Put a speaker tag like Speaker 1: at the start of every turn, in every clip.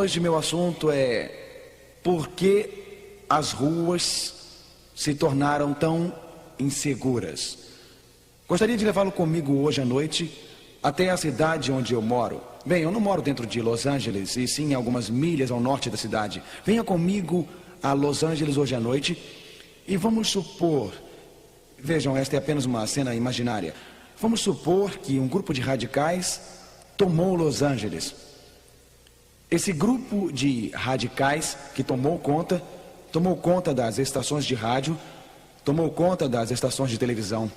Speaker 1: Hoje meu assunto é por que as ruas se tornaram tão inseguras. Gostaria de levá-lo comigo hoje à noite até a cidade onde eu moro. Bem, eu não moro dentro de Los Angeles, e sim algumas milhas ao norte da cidade. Venha comigo a Los Angeles hoje à noite e vamos supor... Vejam, esta é apenas uma cena imaginária. Vamos supor que um grupo de radicais tomou Los Angeles. Esse grupo de radicais que tomou conta das estações de rádio, tomou conta das estações de televisão,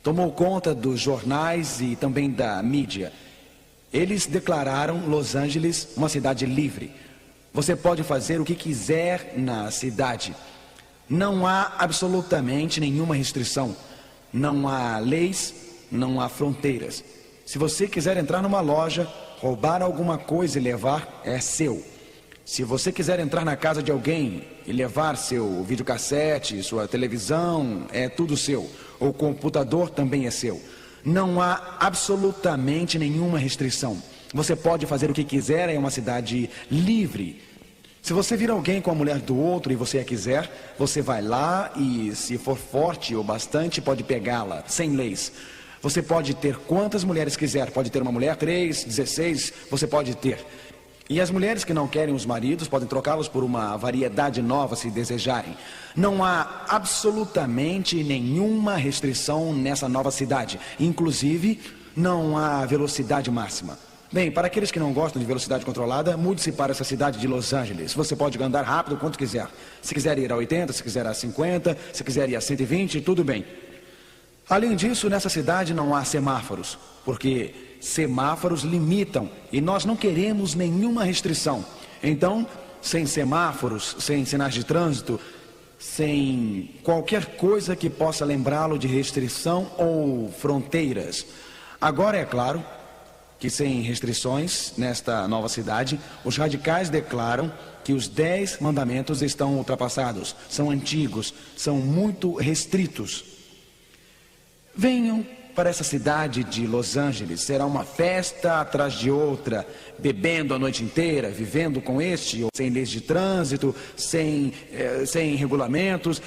Speaker 1: tomou conta dos jornais e também da mídia. Eles declararam Los Angeles uma cidade livre. Você pode fazer o que quiser na cidade. Não há absolutamente nenhuma restrição. Não há leis, não há fronteiras. Se você quiser entrar numa loja, roubar alguma coisa e levar, é seu. Se você quiser entrar na casa de alguém e levar seu videocassete, sua televisão, é tudo seu. O computador também é seu. Não há absolutamente nenhuma restrição. Você pode fazer o que quiser, é uma cidade livre. Se você vir alguém com a mulher do outro e você a quiser, você vai lá e, se for forte o bastante, pode pegá-la, sem leis. Você pode ter quantas mulheres quiser, pode ter uma mulher, 3, 16, você pode ter. E as mulheres que não querem os maridos podem trocá-los por uma variedade nova se desejarem. Não há absolutamente nenhuma restrição nessa nova cidade. Inclusive, não há velocidade máxima. Bem, para aqueles que não gostam de velocidade controlada, mude-se para essa cidade de Los Angeles. Você pode andar rápido quanto quiser. Se quiser ir a 80, se quiser a 50, se quiser ir a 120, tudo bem. Além disso, nessa cidade não há semáforos, porque semáforos limitam e nós não queremos nenhuma restrição. Então, sem semáforos, sem sinais de trânsito, sem qualquer coisa que possa lembrá-lo de restrição ou fronteiras. Agora, é claro que sem restrições nesta nova cidade, os radicais declaram que os 10 mandamentos estão ultrapassados, são antigos, são muito restritos. Venham para essa cidade de Los Angeles, será uma festa atrás de outra, bebendo a noite inteira, vivendo com este ou sem leis de trânsito, sem regulamentos.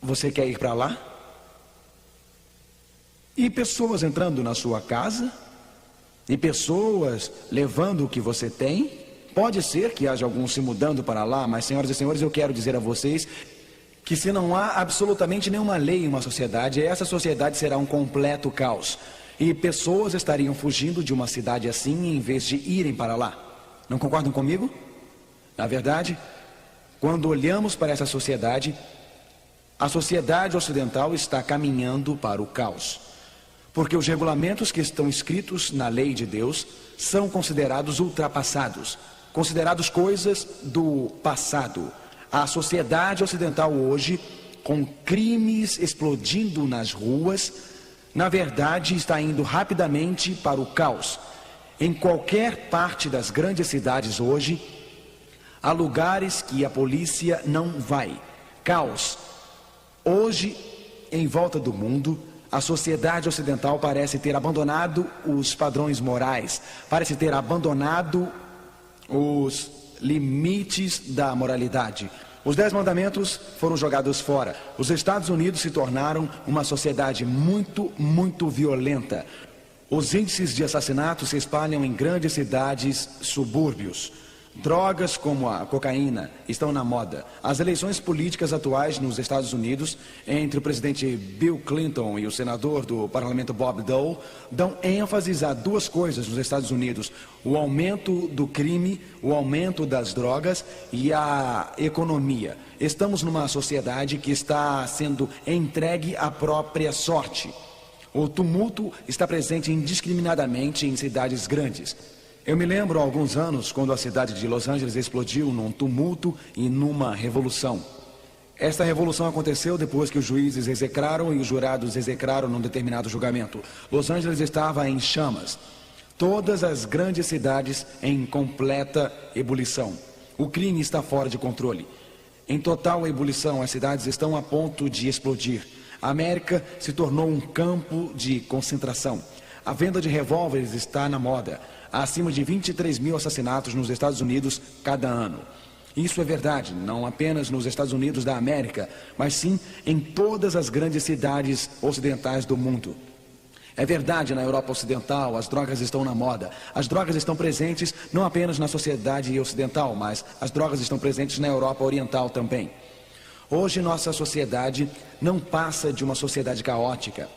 Speaker 1: Você quer ir para lá? E pessoas entrando na sua casa? E pessoas levando o que você tem? Pode ser que haja alguns se mudando para lá, mas, senhoras e senhores, eu quero dizer a vocês que se não há absolutamente nenhuma lei em uma sociedade, essa sociedade será um completo caos. E pessoas estariam fugindo de uma cidade assim em vez de irem para lá. Não concordam comigo? Na verdade, quando olhamos para essa sociedade, a sociedade ocidental está caminhando para o caos. Porque os regulamentos que estão escritos na lei de Deus são considerados ultrapassados, considerados coisas do passado. A sociedade ocidental hoje, com crimes explodindo nas ruas, na verdade está indo rapidamente para o caos. Em qualquer parte das grandes cidades hoje, há lugares que a polícia não vai. Caos. Hoje, em volta do mundo, a sociedade ocidental parece ter abandonado os padrões morais, parece ter abandonado os limites da moralidade. Os 10 mandamentos foram jogados fora. Os Estados Unidos se tornaram uma sociedade muito, muito violenta. Os índices de assassinato se espalham em grandes cidades, subúrbios. Drogas como a cocaína estão na moda. As eleições políticas atuais nos Estados Unidos, entre o presidente Bill Clinton e o senador do parlamento Bob Dole, dão ênfase a duas coisas nos Estados Unidos: o aumento do crime, o aumento das drogas e a economia. Estamos numa sociedade que está sendo entregue à própria sorte. O tumulto está presente indiscriminadamente em cidades grandes. Eu me lembro há alguns anos quando a cidade de Los Angeles explodiu num tumulto e numa revolução. Esta revolução aconteceu depois que os juízes execraram e os jurados execraram num determinado julgamento. Los Angeles estava em chamas. Todas as grandes cidades em completa ebulição. O crime está fora de controle. Em total ebulição, as cidades estão a ponto de explodir. A América se tornou um campo de concentração. A venda de revólveres está na moda. há acima de 23 mil assassinatos nos Estados Unidos cada ano. Isso é verdade, não apenas nos Estados Unidos da América, mas sim em todas as grandes cidades ocidentais do mundo. É verdade, na Europa Ocidental, as drogas estão na moda. As drogas estão presentes não apenas na sociedade ocidental, mas as drogas estão presentes na Europa Oriental também. Hoje, nossa sociedade não passa de uma sociedade caótica.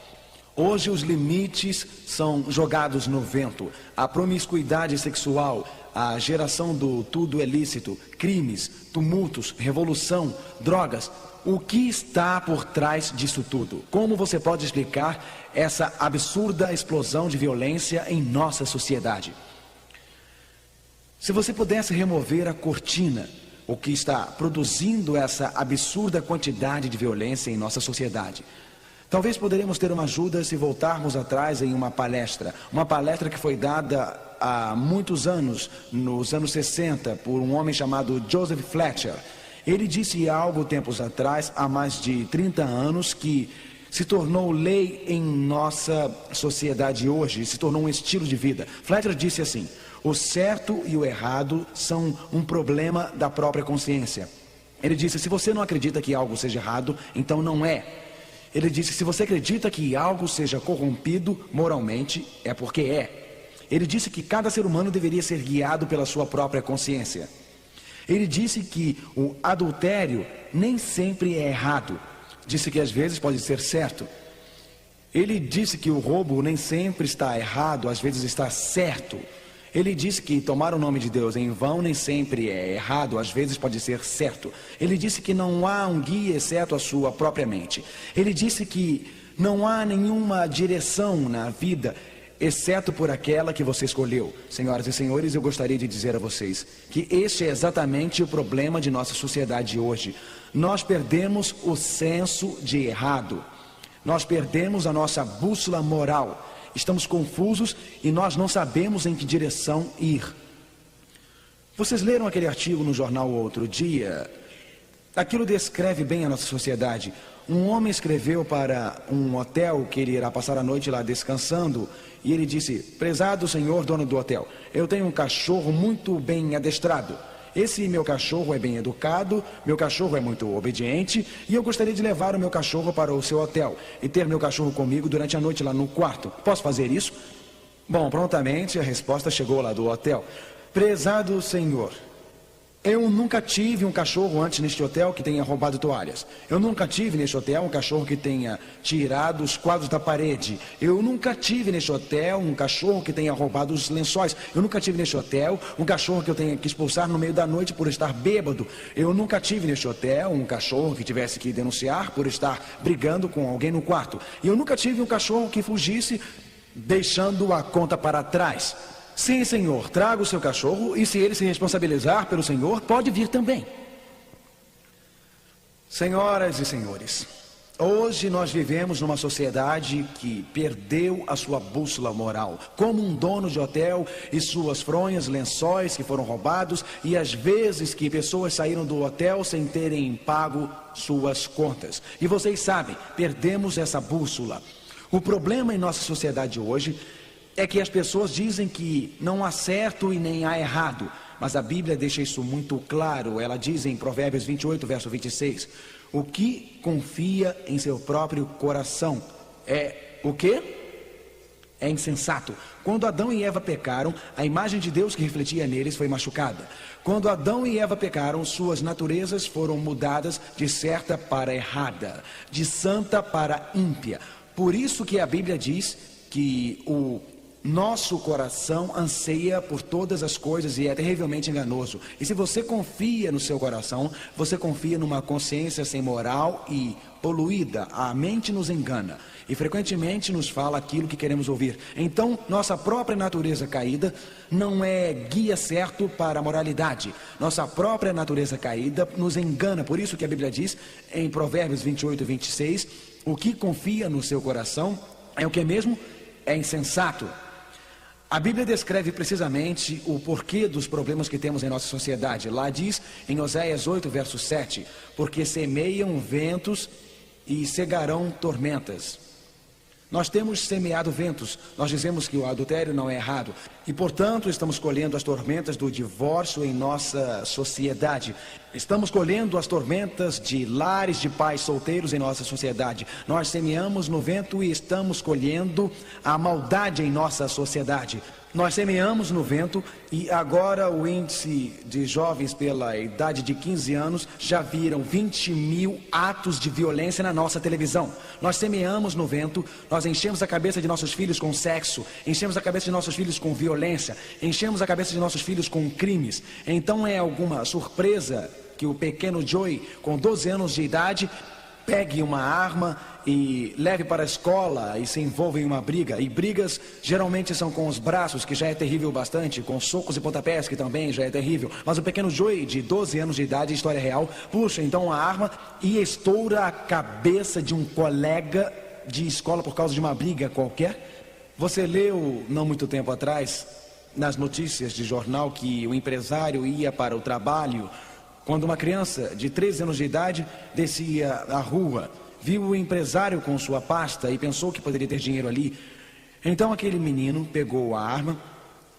Speaker 1: Hoje, os limites são jogados no vento. A promiscuidade sexual, a geração do tudo é lícito, crimes, tumultos, revolução, drogas. O que está por trás disso tudo? Como você pode explicar essa absurda explosão de violência em nossa sociedade? Se você pudesse remover a cortina, o que está produzindo essa absurda quantidade de violência em nossa sociedade, talvez poderíamos ter uma ajuda se voltarmos atrás em uma palestra que foi dada há muitos anos, nos anos 60, por um homem chamado Joseph Fletcher. Ele disse algo tempos atrás, há mais de 30 anos, que se tornou lei em nossa sociedade hoje, se tornou um estilo de vida. Fletcher disse assim: o certo e o errado são um problema da própria consciência. Ele disse: se você não acredita que algo seja errado, então não é. Ele disse: se você acredita que algo seja corrompido moralmente, é porque é. Ele disse que cada ser humano deveria ser guiado pela sua própria consciência. Ele disse que o adultério nem sempre é errado. Disse que às vezes pode ser certo. Ele disse que o roubo nem sempre está errado, às vezes está certo. Ele disse que tomar o nome de Deus em vão nem sempre é errado, às vezes pode ser certo. Ele disse que não há um guia exceto a sua própria mente. Ele disse que não há nenhuma direção na vida exceto por aquela que você escolheu. Senhoras e senhores, eu gostaria de dizer a vocês que este é exatamente o problema de nossa sociedade hoje. Nós perdemos o senso de errado. Nós perdemos a nossa bússola moral. Estamos confusos e nós não sabemos em que direção ir. Vocês leram aquele artigo no jornal outro dia? Aquilo descreve bem a nossa sociedade. Um homem escreveu para um hotel que ele irá passar a noite lá descansando, e ele disse: prezado senhor dono do hotel, eu tenho um cachorro muito bem adestrado. Esse meu cachorro é bem educado, meu cachorro é muito obediente, e eu gostaria de levar o meu cachorro para o seu hotel e ter meu cachorro comigo durante a noite lá no quarto. Posso fazer isso? Bom, prontamente a resposta chegou lá do hotel: prezado senhor, eu nunca tive um cachorro antes neste hotel que tenha roubado toalhas. Eu nunca tive neste hotel um cachorro que tenha tirado os quadros da parede. Eu nunca tive neste hotel um cachorro que tenha roubado os lençóis. Eu nunca tive neste hotel um cachorro que eu tenha que expulsar no meio da noite por estar bêbado. Eu nunca tive neste hotel um cachorro que tivesse que denunciar por estar brigando com alguém no quarto. E eu nunca tive um cachorro que fugisse deixando a conta para trás. Sim, senhor, traga o seu cachorro e se ele se responsabilizar pelo senhor, pode vir também. Senhoras e senhores, hoje nós vivemos numa sociedade que perdeu a sua bússola moral. Como um dono de hotel e suas fronhas, lençóis que foram roubados e as vezes que pessoas saíram do hotel sem terem pago suas contas. E vocês sabem, perdemos essa bússola. O problema em nossa sociedade hoje é que as pessoas dizem que não há certo e nem há errado, mas a Bíblia deixa isso muito claro. Ela diz em Provérbios 28, verso 26, o que confia em seu próprio coração é o quê? É insensato. Quando Adão e Eva pecaram, a imagem de Deus que refletia neles foi machucada. Quando Adão e Eva pecaram, suas naturezas foram mudadas de certa para errada, de santa para ímpia. Por isso que a Bíblia diz que o nosso coração anseia por todas as coisas e é terrivelmente enganoso. E se você confia no seu coração, você confia numa consciência sem moral e poluída. A mente nos engana e frequentemente nos fala aquilo que queremos ouvir. Então, nossa própria natureza caída não é guia certo para a moralidade. Nossa própria natureza caída nos engana. Por isso que a Bíblia diz em Provérbios 28 e 26, o que confia no seu coração é o que mesmo? É insensato. A Bíblia descreve precisamente o porquê dos problemas que temos em nossa sociedade. Lá diz em Oséias 8, verso 7, porque semeiam ventos e cegarão tormentas. Nós temos semeado ventos, nós dizemos que o adultério não é errado e, portanto, estamos colhendo as tormentas do divórcio em nossa sociedade. Estamos colhendo as tormentas de lares de pais solteiros em nossa sociedade. Nós semeamos no vento e estamos colhendo a maldade em nossa sociedade. Nós semeamos no vento e agora o índice de jovens pela idade de 15 anos já viram 20 mil atos de violência na nossa televisão. Nós semeamos no vento, nós enchemos a cabeça de nossos filhos com sexo, enchemos a cabeça de nossos filhos com violência, enchemos a cabeça de nossos filhos com crimes. Então é alguma surpresa que o pequeno Joey, com 12 anos de idade, pegue uma arma e leve para a escola e se envolva em uma briga. E brigas geralmente são com os braços, que já é terrível bastante, com socos e pontapés, que também já é terrível. Mas o pequeno Joey, de 12 anos de idade, história real, puxa então a arma e estoura a cabeça de um colega de escola por causa de uma briga qualquer. Você leu, não muito tempo atrás, nas notícias de jornal, que o empresário ia para o trabalho quando uma criança de 13 anos de idade descia a rua, viu o empresário com sua pasta e pensou que poderia ter dinheiro ali. Então aquele menino pegou a arma,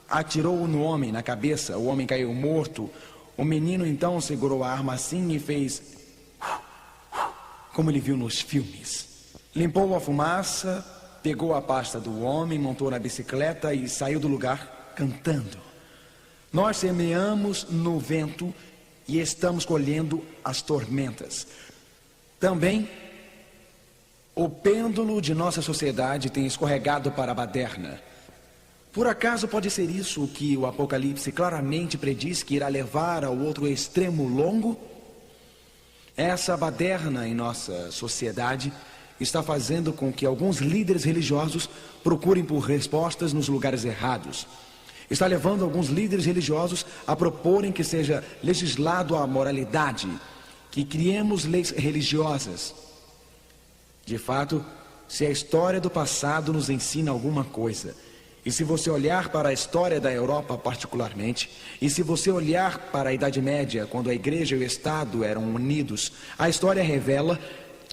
Speaker 1: atirou no homem na cabeça, o homem caiu morto. O menino então segurou a arma assim e fez como ele viu nos filmes. Limpou a fumaça, pegou a pasta do homem, montou na bicicleta e saiu do lugar cantando. Nós semeamos no vento e estamos colhendo as tormentas. Também, o pêndulo de nossa sociedade tem escorregado para a baderna. Por acaso pode ser isso que o Apocalipse claramente prediz que irá levar ao outro extremo longo? Essa baderna em nossa sociedade está fazendo com que alguns líderes religiosos procurem por respostas nos lugares errados. Está levando alguns líderes religiosos a proporem que seja legislado a moralidade, que criemos leis religiosas. De fato, se a história do passado nos ensina alguma coisa, e se você olhar para a história da Europa particularmente, e se você olhar para a Idade Média, quando a Igreja e o Estado eram unidos, a história revela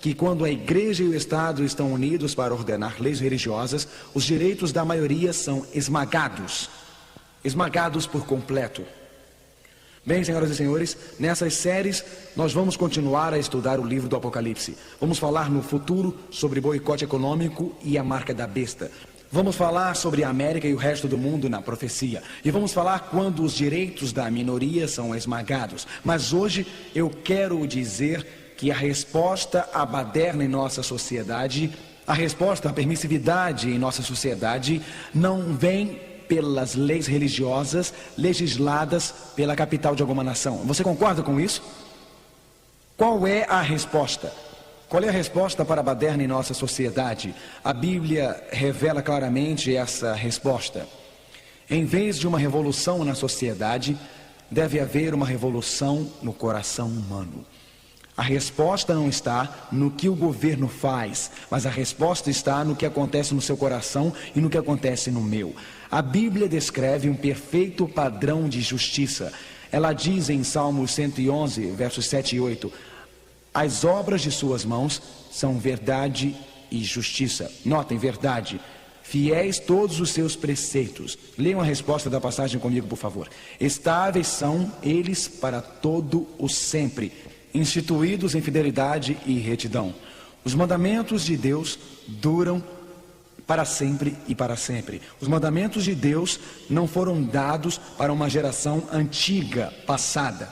Speaker 1: que quando a Igreja e o Estado estão unidos para ordenar leis religiosas, os direitos da maioria são esmagados por completo. Bem, senhoras e senhores, nessas séries nós vamos continuar a estudar o livro do Apocalipse. Vamos falar no futuro sobre boicote econômico e a marca da besta. Vamos falar sobre a América e o resto do mundo na profecia. E vamos falar quando os direitos da minoria são esmagados. Mas hoje eu quero dizer que a resposta à baderna em nossa sociedade, a resposta à permissividade em nossa sociedade, não vem pelas leis religiosas legisladas pela capital de alguma nação. Você concorda com isso? Qual é a resposta? Qual é a resposta para a baderna em nossa sociedade? A Bíblia revela claramente essa resposta. Em vez de uma revolução na sociedade, deve haver uma revolução no coração humano. A resposta não está no que o governo faz, mas a resposta está no que acontece no seu coração e no que acontece no meu. A Bíblia descreve um perfeito padrão de justiça. Ela diz em Salmos 111, versos 7 e 8, as obras de suas mãos são verdade e justiça. Notem, verdade. Fiéis todos os seus preceitos. Leiam a resposta da passagem comigo, por favor. Estáveis são eles para todo o sempre, instituídos em fidelidade e retidão. Os mandamentos de Deus duram para sempre e para sempre. Os mandamentos de Deus não foram dados para uma geração antiga, passada.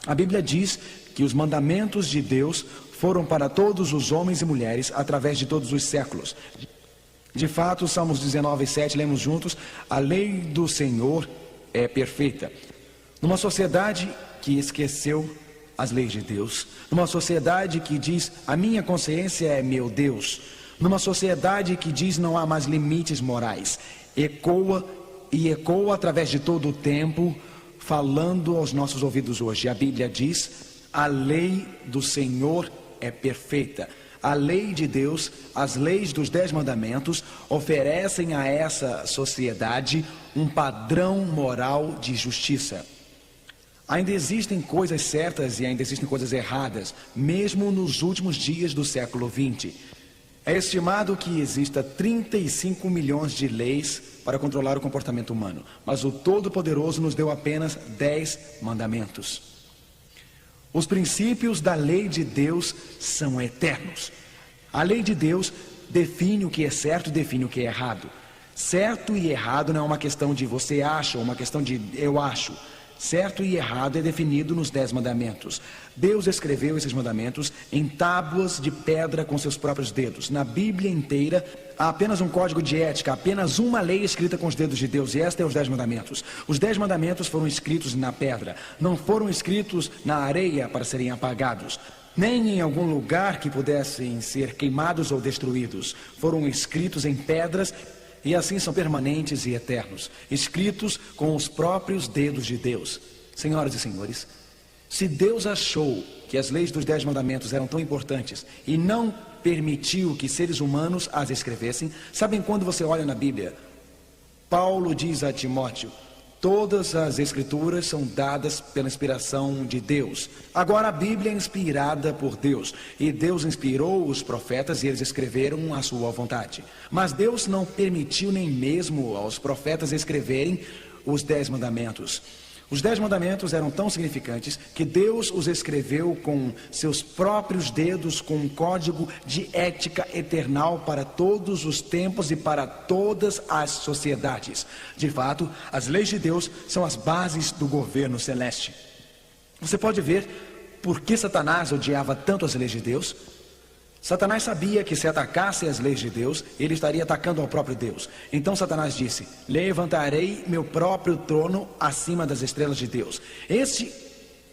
Speaker 1: A Bíblia diz que os mandamentos de Deus foram para todos os homens e mulheres através de todos os séculos. De fato, Salmos 19, 7, lemos juntos, a lei do Senhor é perfeita. Numa sociedade que esqueceu as leis de Deus, numa sociedade que diz, a minha consciência é meu Deus, numa sociedade que diz não há mais limites morais, ecoa através de todo o tempo, falando aos nossos ouvidos hoje. A Bíblia diz, a lei do Senhor é perfeita. A lei de Deus, as leis dos 10 mandamentos, oferecem a essa sociedade um padrão moral de justiça. Ainda existem coisas certas e ainda existem coisas erradas, mesmo nos últimos dias do século XX. É estimado que exista 35 milhões de leis para controlar o comportamento humano, mas o Todo-Poderoso nos deu apenas 10 mandamentos. Os princípios da lei de Deus são eternos. A lei de Deus define o que é certo e define o que é errado. Certo e errado não é uma questão de você acha ou uma questão de eu acho. Certo e errado é definido nos 10 mandamentos. Deus escreveu esses mandamentos em tábuas de pedra com seus próprios dedos. Na Bíblia inteira há apenas um código de ética, apenas uma lei escrita com os dedos de Deus, e esta é os 10 mandamentos. Os 10 mandamentos foram escritos na pedra, não foram escritos na areia para serem apagados, nem em algum lugar que pudessem ser queimados ou destruídos. Foram escritos em pedras e assim são permanentes e eternos, escritos com os próprios dedos de Deus. Senhoras e senhores, se Deus achou que as leis dos 10 mandamentos eram tão importantes e não permitiu que seres humanos as escrevessem, sabem quando você olha na Bíblia, Paulo diz a Timóteo: todas as escrituras são dadas pela inspiração de Deus. Agora a Bíblia é inspirada por Deus, e Deus inspirou os profetas e eles escreveram a sua vontade. Mas Deus não permitiu nem mesmo aos profetas escreverem os 10 mandamentos. Os 10 mandamentos eram tão significantes que Deus os escreveu com seus próprios dedos, com um código de ética eternal para todos os tempos e para todas as sociedades. De fato, as leis de Deus são as bases do governo celeste. Você pode ver por que Satanás odiava tanto as leis de Deus? Satanás sabia que se atacasse as leis de Deus, ele estaria atacando ao próprio Deus. Então Satanás disse: levantarei meu próprio trono acima das estrelas de Deus. Este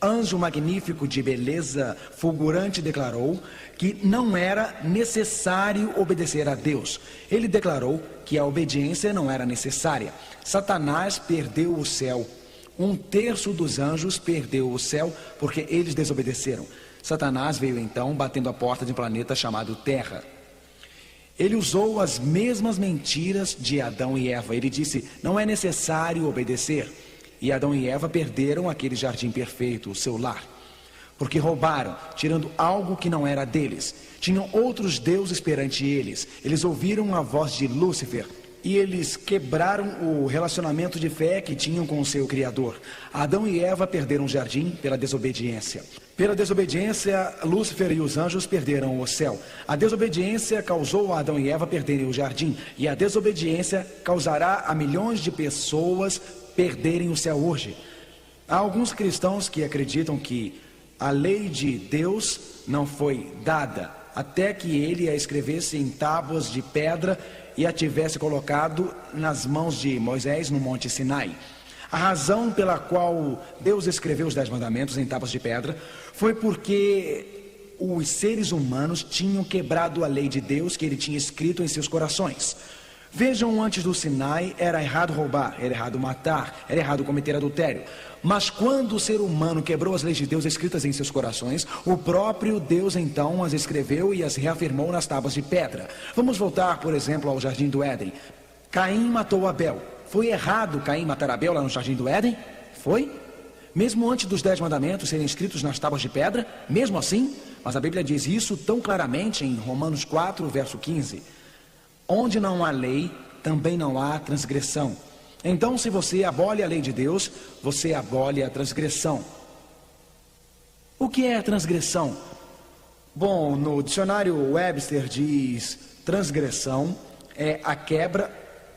Speaker 1: anjo magnífico de beleza fulgurante declarou que não era necessário obedecer a Deus. Ele declarou que a obediência não era necessária. Satanás perdeu o céu. 1/3 dos anjos perdeu o céu porque eles desobedeceram. Satanás veio então batendo a porta de um planeta chamado Terra. Ele usou as mesmas mentiras de Adão e Eva. Ele disse: não é necessário obedecer. E Adão e Eva perderam aquele jardim perfeito, o seu lar, porque roubaram, tirando algo que não era deles. Tinham outros deuses perante eles. Eles ouviram a voz de Lúcifer e eles quebraram o relacionamento de fé que tinham com o seu Criador. Adão e Eva perderam o jardim pela desobediência. Pela desobediência, Lúcifer e os anjos perderam o céu. A desobediência causou a Adão e Eva perderem o jardim. E a desobediência causará a milhões de pessoas perderem o céu hoje. Há alguns cristãos que acreditam que a lei de Deus não foi dada até que ele a escrevesse em tábuas de pedra e a tivesse colocado nas mãos de Moisés no Monte Sinai. A razão pela qual Deus escreveu os 10 mandamentos em tábuas de pedra foi porque os seres humanos tinham quebrado a lei de Deus que ele tinha escrito em seus corações. Vejam, antes do Sinai era errado roubar, era errado matar, era errado cometer adultério. Mas quando o ser humano quebrou as leis de Deus escritas em seus corações, o próprio Deus então as escreveu e as reafirmou nas tábuas de pedra. Vamos voltar, por exemplo, ao Jardim do Éden. Caim matou Abel. Foi errado Caim matar Abel lá no Jardim do Éden? Foi? Mesmo antes dos 10 mandamentos serem escritos nas tábuas de pedra? Mesmo assim? Mas a Bíblia diz isso tão claramente em Romanos 4, verso 15. Onde não há lei, também não há transgressão. Então, se você abole a lei de Deus, você abole a transgressão. O que é transgressão? Bom, no dicionário Webster diz: transgressão é a quebra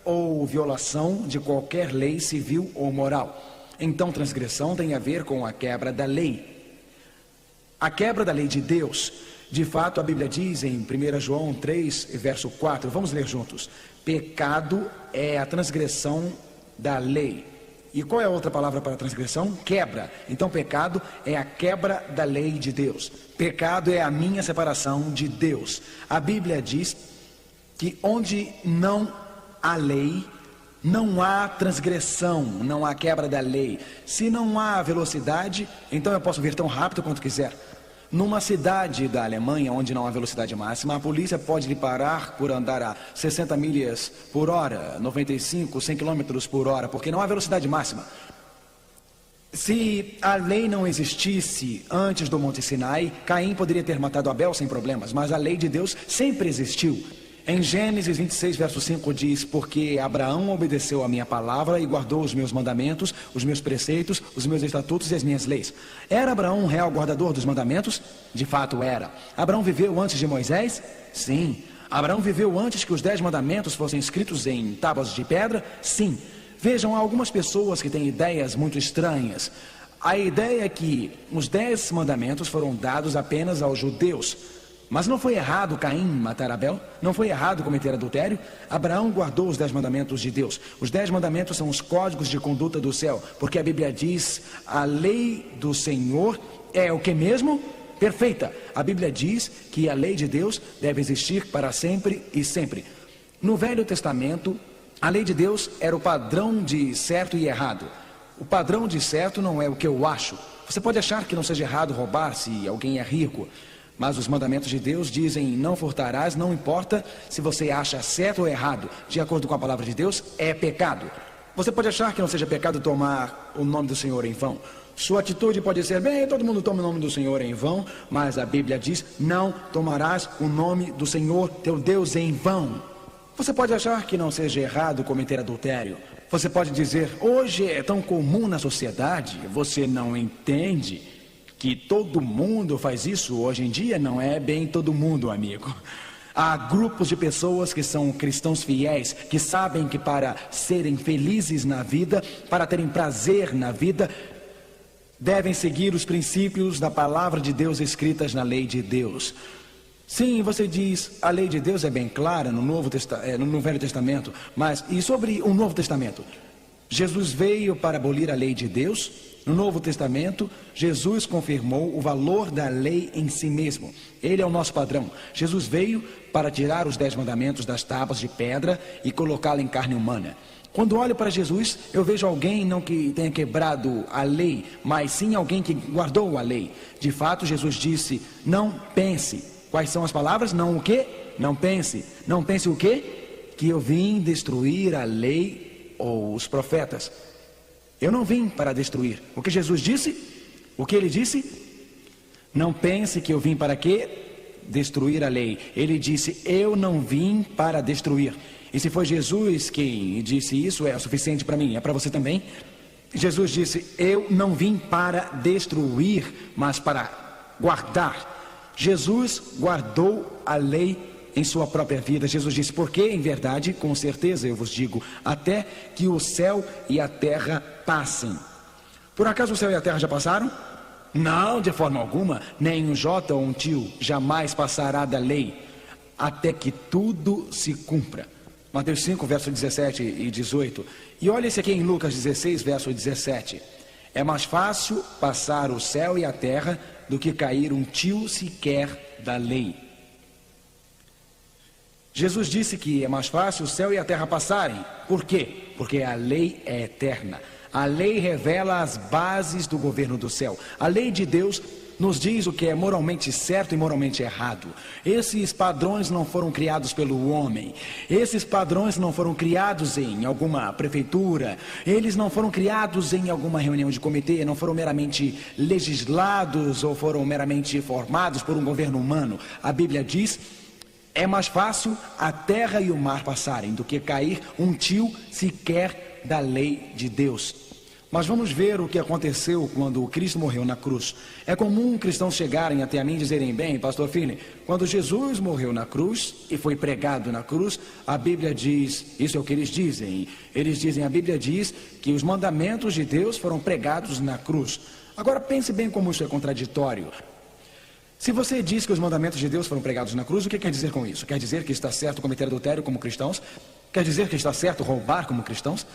Speaker 1: ou violação de qualquer lei civil ou moral. Então, transgressão tem a ver com a quebra da lei. A quebra da lei de Deus. De fato, a Bíblia diz em 1 João 3, verso 4, vamos ler juntos: pecado é a transgressão da lei. E qual é a outra palavra para transgressão? Quebra. Então, pecado é a quebra da lei de Deus. Pecado é a minha separação de Deus. A Bíblia diz que onde não há lei, não há transgressão, não há quebra da lei. Se não há velocidade, então eu posso vir tão rápido quanto quiser. Numa cidade da Alemanha, onde não há velocidade máxima, a polícia pode lhe parar por andar a 60 milhas por hora, 95, 100 km por hora, porque não há velocidade máxima. Se a lei não existisse antes do Monte Sinai, Caim poderia ter matado Abel sem problemas, mas a lei de Deus sempre existiu. Em Gênesis 26, verso 5 diz: porque Abraão obedeceu a minha palavra e guardou os meus mandamentos, os meus preceitos, os meus estatutos e as minhas leis. Era Abraão um real guardador dos mandamentos? De fato era. Abraão viveu antes de Moisés? Sim. Abraão viveu antes que os 10 mandamentos fossem escritos em tábuas de pedra? Sim. Vejam, há algumas pessoas que têm ideias muito estranhas. A ideia é que os 10 mandamentos foram dados apenas aos judeus. Mas não foi errado Caim matar Abel? Não foi errado cometer adultério? Abraão guardou os 10 mandamentos de Deus. Os 10 mandamentos são os códigos de conduta do céu, porque a Bíblia diz: a lei do Senhor é o que mesmo? Perfeita. A Bíblia diz que a lei de Deus deve existir para sempre e sempre. No Velho Testamento, a lei de Deus era o padrão de certo e errado. O padrão de certo não é o que eu acho. Você pode achar que não seja errado roubar se alguém é rico, mas os mandamentos de Deus dizem: não furtarás, não importa se você acha certo ou errado. De acordo com a palavra de Deus, é pecado. Você pode achar que não seja pecado tomar o nome do Senhor em vão. Sua atitude pode ser: bem, todo mundo toma o nome do Senhor em vão, mas a Bíblia diz: não tomarás o nome do Senhor teu Deus em vão. Você pode achar que não seja errado cometer adultério. Você pode dizer: hoje é tão comum na sociedade, você não entende que todo mundo faz isso hoje em dia. Não é bem todo mundo, amigo. Há grupos de pessoas que são cristãos fiéis, que sabem que para serem felizes na vida, para terem prazer na vida, devem seguir os princípios da palavra de Deus escritas na lei de Deus. Sim, você diz: a lei de Deus é bem clara no Velho Testamento, mas e sobre o Novo Testamento? Jesus veio para abolir a lei de Deus. No Novo Testamento, Jesus confirmou o valor da lei em si mesmo. Ele é o nosso padrão. Jesus veio para tirar os 10 mandamentos das tábuas de pedra e colocá-la em carne humana. Quando olho para Jesus, eu vejo alguém não que tenha quebrado a lei, mas sim alguém que guardou a lei. De fato, Jesus disse: não pense. Quais são as palavras? Não o quê? Não pense. Não pense o quê? Que eu vim destruir a lei ou os profetas. Eu não vim para destruir. O que Jesus disse? O que ele disse? Não pense que eu vim para quê? Destruir a lei. Ele disse: eu não vim para destruir. E se foi Jesus quem disse isso, é o suficiente para mim. É para você também? Jesus disse: eu não vim para destruir, mas para guardar. Jesus guardou a lei em sua própria vida. Jesus disse: porque em verdade, com certeza eu vos digo, até que o céu e a terra passem. Por acaso o céu e a terra já passaram? Não, de forma alguma. Nem um jota ou um tio jamais passará da lei, até que tudo se cumpra. Mateus 5, verso 17 e 18. E olha esse aqui em Lucas 16, verso 17. É mais fácil passar o céu e a terra do que cair um tio sequer da lei. Jesus disse que é mais fácil o céu e a terra passarem. Por quê? Porque a lei é eterna. A lei revela as bases do governo do céu. A lei de Deus nos diz o que é moralmente certo e moralmente errado. Esses padrões não foram criados pelo homem. Esses padrões não foram criados em alguma prefeitura. Eles não foram criados em alguma reunião de comitê. Não foram meramente legislados ou foram meramente formados por um governo humano. A Bíblia diz: é mais fácil a terra e o mar passarem do que cair um tio sequer da lei de Deus. Mas vamos ver o que aconteceu quando Cristo morreu na cruz. É comum cristãos chegarem até a mim e dizerem: bem, pastor Finney, quando Jesus morreu na cruz e foi pregado na cruz, a Bíblia diz, isso é o que eles dizem. Eles dizem, a Bíblia diz que os mandamentos de Deus foram pregados na cruz. Agora pense bem como isso é contraditório. Se você diz que os mandamentos de Deus foram pregados na cruz, o que quer dizer com isso? Quer dizer que está certo cometer adultério como cristãos? Quer dizer que está certo roubar como cristãos?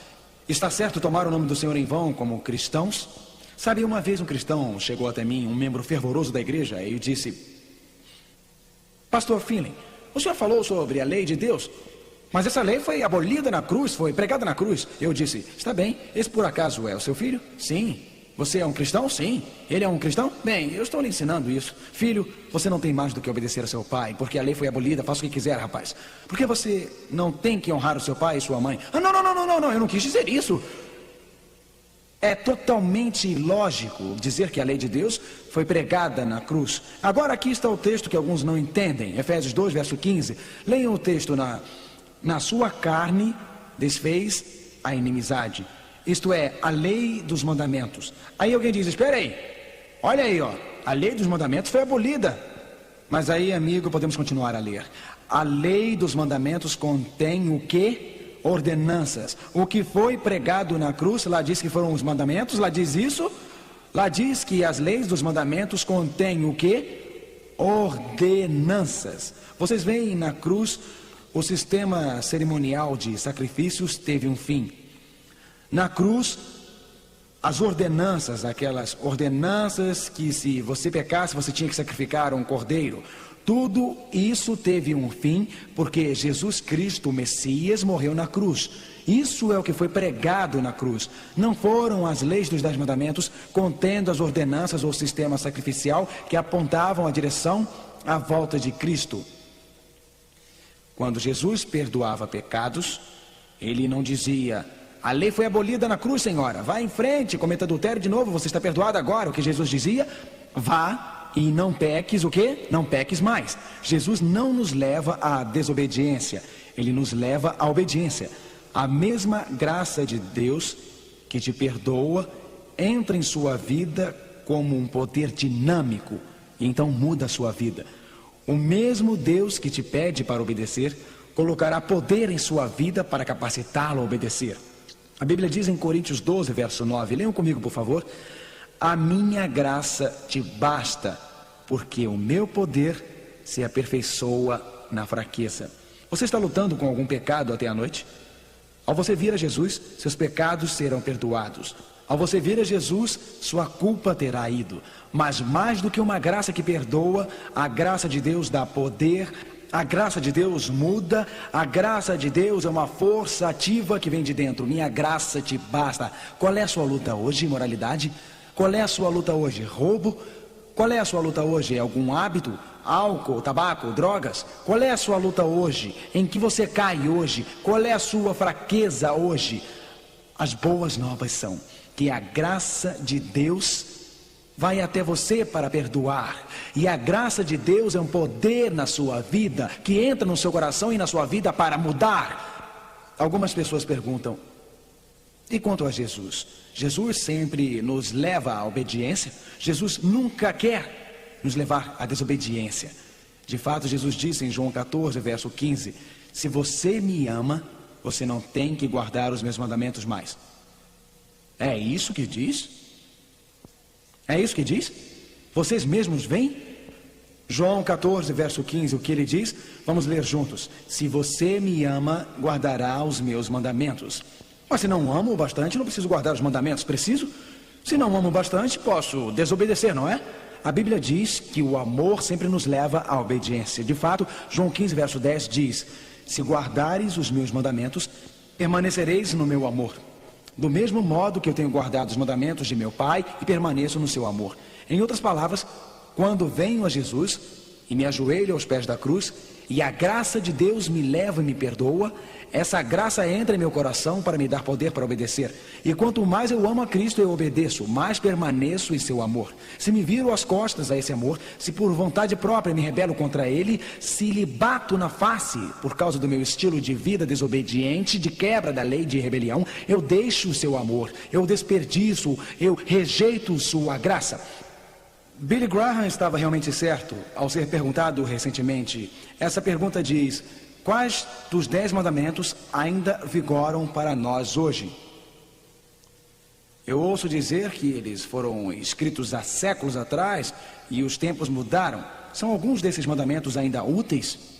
Speaker 1: Está certo tomar o nome do Senhor em vão como cristãos? Sabe, uma vez um cristão chegou até mim, um membro fervoroso da igreja, e disse: pastor Finney, o senhor falou sobre a lei de Deus, mas essa lei foi abolida na cruz, foi pregada na cruz. Eu disse: está bem, esse por acaso é o seu filho? Sim. Você é um cristão? Sim. Ele é um cristão? Bem, eu estou lhe ensinando isso. Filho, você não tem mais do que obedecer a seu pai, porque a lei foi abolida, faça o que quiser, rapaz. Por que você não tem que honrar o seu pai e sua mãe? Ah, não, eu não quis dizer isso. É totalmente ilógico dizer que a lei de Deus foi pregada na cruz. Agora aqui está o texto que alguns não entendem. Efésios 2, verso 15. Leiam o texto. Na sua carne desfez a inimizade. Isto é, a lei dos mandamentos. Aí alguém diz, espera aí. Olha aí, ó. A lei dos mandamentos foi abolida. Mas aí, amigo, podemos continuar a ler. A lei dos mandamentos contém o quê? Ordenanças. O que foi pregado na cruz, lá diz que foram os mandamentos, lá diz isso. Lá diz que as leis dos mandamentos contêm o quê? Ordenanças. Vocês veem na cruz, o sistema cerimonial de sacrifícios teve um fim. Na cruz, as ordenanças, aquelas ordenanças que se você pecasse, você tinha que sacrificar um cordeiro. Tudo isso teve um fim, porque Jesus Cristo, o Messias, morreu na cruz. Isso é o que foi pregado na cruz. Não foram as leis dos 10 mandamentos, contendo as ordenanças ou sistema sacrificial que apontavam a direção à volta de Cristo. Quando Jesus perdoava pecados, ele não dizia, a lei foi abolida na cruz, senhora, vá em frente, cometa adultério de novo, você está perdoado agora. O que Jesus dizia? Vá e não peques o quê? Não peques mais. Jesus não nos leva à desobediência, ele nos leva à obediência. A mesma graça de Deus que te perdoa entra em sua vida como um poder dinâmico e então muda a sua vida. O mesmo Deus que te pede para obedecer colocará poder em sua vida para capacitá-lo a obedecer. A Bíblia diz em Coríntios 12, verso 9, leiam comigo por favor. A minha graça te basta, porque o meu poder se aperfeiçoa na fraqueza. Você está lutando com algum pecado até a noite? Ao você vir a Jesus, seus pecados serão perdoados. Ao você vir a Jesus, sua culpa terá ido. Mas mais do que uma graça que perdoa, a graça de Deus dá poder, a graça de Deus muda, a graça de Deus é uma força ativa que vem de dentro. Minha graça te basta. Qual é a sua luta hoje, imoralidade? Qual é a sua luta hoje? Roubo? Qual é a sua luta hoje? É algum hábito? Álcool, tabaco, drogas? Qual é a sua luta hoje? Em que você cai hoje? Qual é a sua fraqueza hoje? As boas novas são que a graça de Deus vai até você para perdoar. E a graça de Deus é um poder na sua vida, que entra no seu coração e na sua vida para mudar. Algumas pessoas perguntam, e quanto a Jesus? Jesus sempre nos leva à obediência? Jesus nunca quer nos levar à desobediência. De fato, Jesus disse em João 14, verso 15, se você me ama, você não tem que guardar os meus mandamentos mais. É isso que diz? É isso que diz? Vocês mesmos veem? João 14, verso 15, o que ele diz? Vamos ler juntos. Se você me ama, guardará os meus mandamentos. Mas se não amo bastante, não preciso guardar os mandamentos, preciso? Se não amo bastante, posso desobedecer, não é? A Bíblia diz que o amor sempre nos leva à obediência. De fato, João 15, verso 10 diz, se guardares os meus mandamentos, permanecereis no meu amor. Do mesmo modo que eu tenho guardado os mandamentos de meu Pai e permaneço no seu amor. Em outras palavras, quando venho a Jesus e me ajoelho aos pés da cruz e a graça de Deus me leva e me perdoa, essa graça entra em meu coração para me dar poder para obedecer. E quanto mais eu amo a Cristo eu obedeço, mais permaneço em seu amor. Se me viro as costas a esse amor, se por vontade própria me rebelo contra ele, se lhe bato na face por causa do meu estilo de vida desobediente, de quebra da lei de rebelião, eu deixo o seu amor, eu desperdiço, eu rejeito sua graça. Billy Graham estava realmente certo ao ser perguntado recentemente. Essa pergunta diz, quais dos 10 mandamentos ainda vigoram para nós hoje? Eu ouço dizer que eles foram escritos há séculos atrás e os tempos mudaram. São alguns desses mandamentos ainda úteis?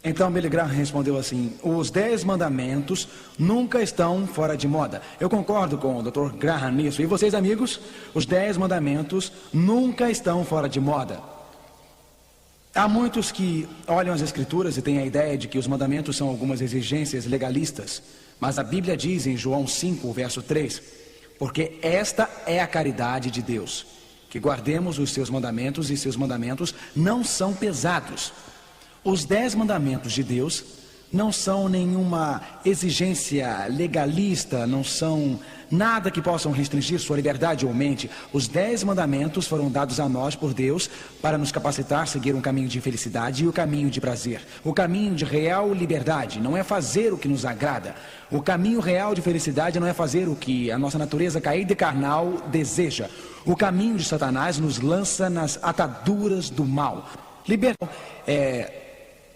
Speaker 1: Então Billy Graham respondeu assim, os 10 mandamentos nunca estão fora de moda. Eu concordo com o Dr. Graham nisso. E vocês, amigos? Os 10 mandamentos nunca estão fora de moda. Há muitos que olham as Escrituras e têm a ideia de que os mandamentos são algumas exigências legalistas. Mas a Bíblia diz em João 5, verso 3, porque esta é a caridade de Deus, que guardemos os seus mandamentos e seus mandamentos não são pesados. Os 10 mandamentos de Deus não são nenhuma exigência legalista, não são nada que possam restringir sua liberdade ou mente. Os 10 mandamentos foram dados a nós por Deus para nos capacitar a seguir um caminho de felicidade e o caminho de prazer. O caminho de real liberdade não é fazer o que nos agrada. O caminho real de felicidade não é fazer o que a nossa natureza caída e carnal deseja. O caminho de Satanás nos lança nas ataduras do mal. Liberdade é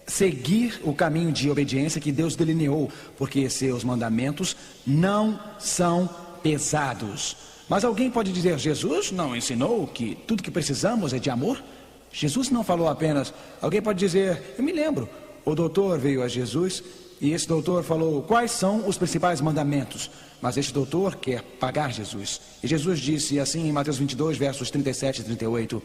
Speaker 1: seguir o caminho de obediência que Deus delineou, porque seus mandamentos não são pesados. Mas alguém pode dizer, Jesus não ensinou que tudo que precisamos é de amor? Jesus não falou apenas. Alguém pode dizer, eu me lembro, o doutor veio a Jesus e esse doutor falou, quais são os principais mandamentos? Mas este doutor quer pagar Jesus. E Jesus disse assim em Mateus 22, versos 37 e 38,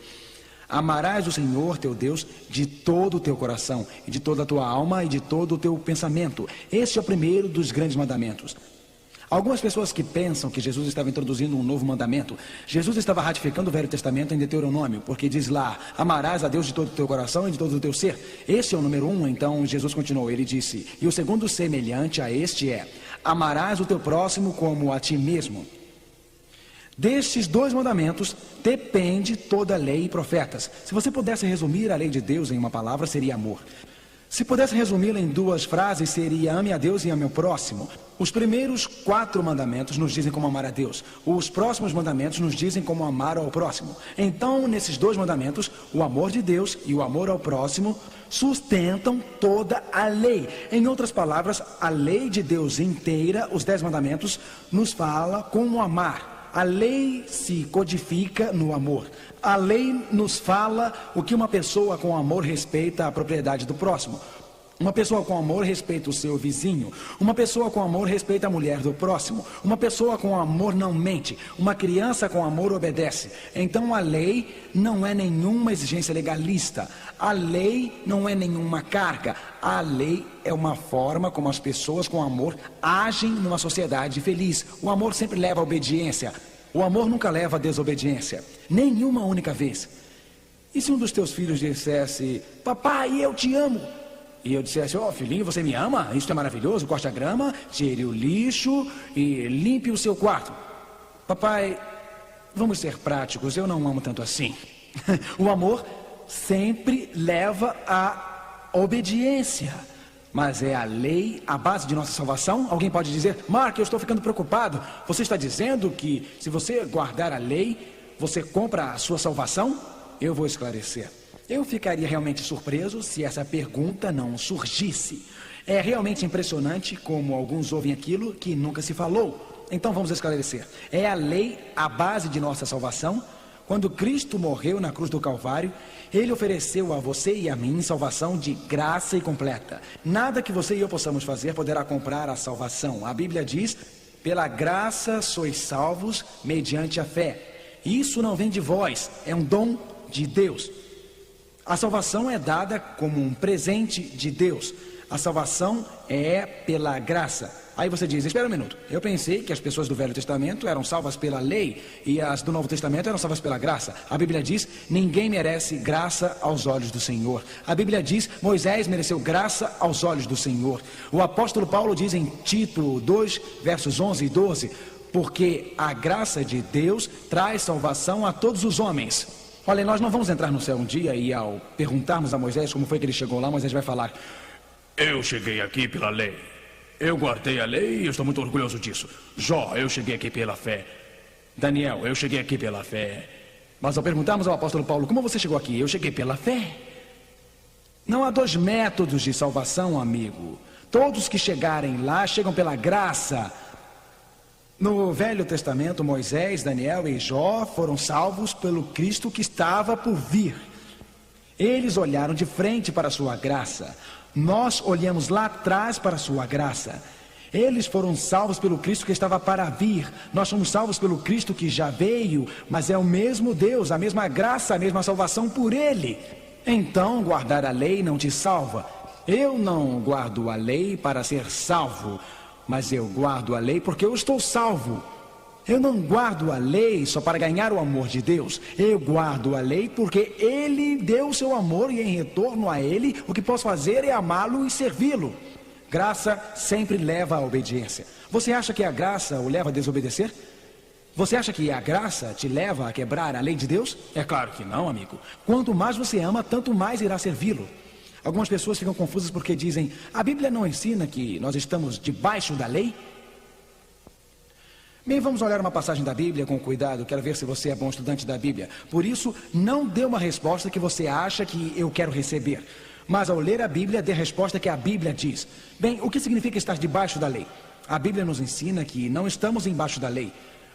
Speaker 1: amarás o Senhor teu Deus de todo o teu coração, e de toda a tua alma, e de todo o teu pensamento. Este é o primeiro dos grandes mandamentos. Algumas pessoas que pensam que Jesus estava introduzindo um novo mandamento, Jesus estava ratificando o Velho Testamento em Deuteronômio, porque diz lá, amarás a Deus de todo o teu coração e de todo o teu ser. Esse é o número 1, então Jesus continuou, ele disse, e o segundo semelhante a este é, amarás o teu próximo como a ti mesmo. Destes 2 mandamentos depende toda a lei e profetas. Se você pudesse resumir a lei de Deus em uma palavra, seria amor. Se pudesse resumi-la em 2 frases, seria ame a Deus e ame ao próximo. Os primeiros 4 mandamentos nos dizem como amar a Deus. Os próximos mandamentos nos dizem como amar ao próximo. Então, nesses 2 mandamentos, o amor de Deus e o amor ao próximo sustentam toda a lei. Em outras palavras, a lei de Deus inteira, os 10 mandamentos, nos fala como amar. A lei se codifica no amor. A lei nos fala o que uma pessoa com amor respeita a propriedade do próximo. Uma pessoa com amor respeita o seu vizinho. Uma pessoa com amor respeita a mulher do próximo. Uma pessoa com amor não mente. Uma criança com amor obedece. Então a lei não é nenhuma exigência legalista. A lei não é nenhuma carga. A lei é uma forma como as pessoas com amor agem numa sociedade feliz. O amor sempre leva à obediência. O amor nunca leva à desobediência. Nenhuma única vez. E se um dos teus filhos dissesse, papai, eu te amo? E eu dissesse, filhinho, você me ama? Isso é maravilhoso, corte a grama, tire o lixo e limpe o seu quarto. Papai, vamos ser práticos, eu não amo tanto assim. O amor sempre leva à obediência. Mas é a lei a base de nossa salvação? Alguém pode dizer, Mark, eu estou ficando preocupado. Você está dizendo que se você guardar a lei, você compra a sua salvação? Eu vou esclarecer. Eu ficaria realmente surpreso se essa pergunta não surgisse. É realmente impressionante como alguns ouvem aquilo que nunca se falou. Então vamos esclarecer. É a lei a base de nossa salvação? Quando Cristo morreu na cruz do Calvário, Ele ofereceu a você e a mim salvação de graça e completa. Nada que você e eu possamos fazer poderá comprar a salvação. A Bíblia diz, pela graça sois salvos mediante a fé. Isso não vem de vós, é um dom de Deus. A salvação é dada como um presente de Deus. A salvação é pela graça. Aí você diz, espera um minuto, eu pensei que as pessoas do Velho Testamento eram salvas pela lei e as do Novo Testamento eram salvas pela graça. A Bíblia diz, ninguém merece graça aos olhos do Senhor. A Bíblia diz, Moisés mereceu graça aos olhos do Senhor. O apóstolo Paulo diz em Tito 2, versos 11 e 12, porque a graça de Deus traz salvação a todos os homens. Olha, nós não vamos entrar no céu um dia e ao perguntarmos a Moisés como foi que ele chegou lá, Moisés vai falar, eu cheguei aqui pela lei. Eu guardei a lei e eu estou muito orgulhoso disso. Jó, eu cheguei aqui pela fé. Daniel, eu cheguei aqui pela fé. Mas ao perguntarmos ao apóstolo Paulo, como você chegou aqui? Eu cheguei pela fé. Não há 2 métodos de salvação, amigo. Todos que chegarem lá chegam pela graça. No Velho Testamento, Moisés, Daniel e Jó foram salvos pelo Cristo que estava por vir. Eles olharam de frente para a sua graça. Nós olhamos lá atrás para a sua graça. Eles foram salvos pelo Cristo que estava para vir. Nós somos salvos pelo Cristo que já veio, mas é o mesmo Deus, a mesma graça, a mesma salvação por Ele. Então, guardar a lei não te salva. Eu não guardo a lei para ser salvo, mas eu guardo a lei porque eu estou salvo. Eu não guardo a lei só para ganhar o amor de Deus. Eu guardo a lei porque Ele deu o seu amor e em retorno a Ele, o que posso fazer é amá-lo e servi-lo. Graça sempre leva à obediência. Você acha que a graça o leva a desobedecer? Você acha que a graça te leva a quebrar a lei de Deus? É claro que não, amigo. Quanto mais você ama, tanto mais irá servi-lo. Algumas pessoas ficam confusas porque dizem: a Bíblia não ensina que nós estamos debaixo da lei? Bem, vamos olhar uma passagem da Bíblia com cuidado. Quero ver se você é bom estudante da Bíblia. Por isso, não dê uma resposta que você acha que eu quero receber. Mas ao ler a Bíblia, dê a resposta que a Bíblia diz. Bem, o que significa estar debaixo da lei? A Bíblia nos ensina que não estamos embaixo da lei.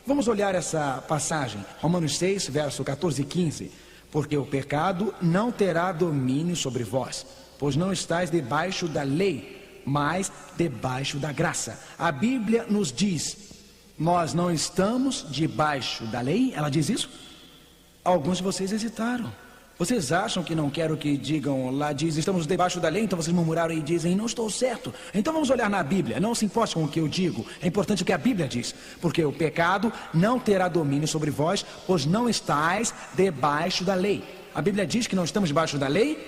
Speaker 1: Vamos olhar essa passagem, Romanos 6, verso 14 e 15. Porque o pecado não terá domínio sobre vós, pois não estáis debaixo da lei, mas debaixo da graça. A Bíblia nos diz: nós não estamos debaixo da lei. Ela diz isso? Alguns de vocês hesitaram. Vocês acham que não quero que digam, lá diz, estamos debaixo da lei, então vocês murmuraram e dizem, não estou certo. Então vamos olhar na Bíblia, não se importe com o que eu digo, é importante o que a Bíblia diz. Porque o pecado não terá domínio sobre vós, pois não estáis debaixo da lei. A Bíblia diz que não estamos debaixo da lei?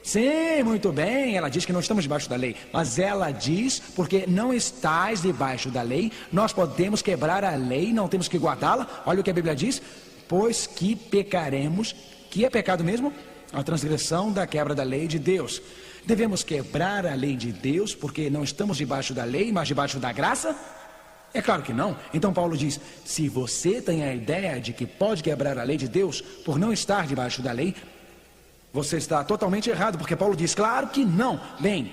Speaker 1: Sim, muito bem, ela diz que não estamos debaixo da lei. Mas ela diz, porque não estáis debaixo da lei, nós podemos quebrar a lei, não temos que guardá-la. Olha o que a Bíblia diz, pois que pecaremos. Que é pecado mesmo? A transgressão da quebra da lei de Deus. Devemos quebrar a lei de Deus porque não estamos debaixo da lei, mas debaixo da graça? É claro que não. Então Paulo diz, se você tem a ideia de que pode quebrar a lei de Deus por não estar debaixo da lei, você está totalmente errado, porque Paulo diz, claro que não. Bem,